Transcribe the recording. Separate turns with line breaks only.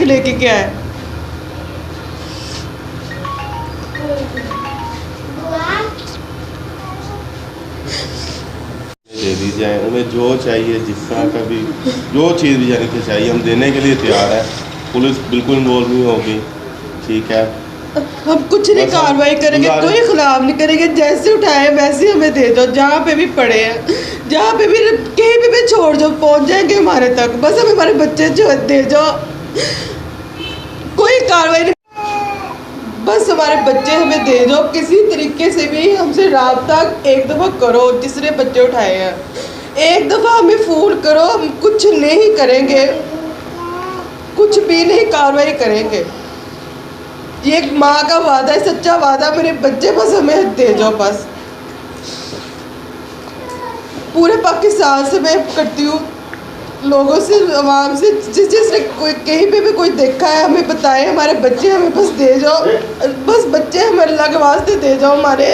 के लेके क्या है।
दे दी जाए, उन्हें जो चाहिए, जिस तरह का भी जो चीज़ भी जाने की चाहिए हम देने के लिए तैयार है। पुलिस बिल्कुल इन्वॉल्व नहीं होगी, ठीक है।
हम कुछ नहीं
बस हम
कार्रवाई करेंगे,
गुजारिश-
कोई खिलाफ नहीं करेंगे, जैसे उठाए वैसे हमें दे दो, जहाँ पे भी पड़े हैं, जहाँ पे भी कहीं पे भी छोड़ दो, पहुँच जाएंगे हमारे तक, बस हमें हमारे बच्चे जो दे जाओ, कोई कार्रवाई नहीं, बस हमारे बच्चे हमें दे दो। किसी तरीके से भी हमसे राब्ता एक दफ़ा करो, जिसने बच्चे उठाए हैं एक दफ़ा हमें फ़ोन करो, हम कुछ नहीं करेंगे, कुछ भी नहीं कार्रवाई करेंगे। ये एक माँ का वादा है, सच्चा वादा, मेरे बच्चे बस हमें दे जाओ बस। पूरे पाकिस्तान से मैं करती हूँ, लोगों से, आवाम से, जिसने कोई कहीं पे भी कोई देखा है हमें बताए, हमारे बच्चे हमें बस दे जाओ, बस बच्चे हमें अल्लाह के वास्ते दे जाओ हमारे।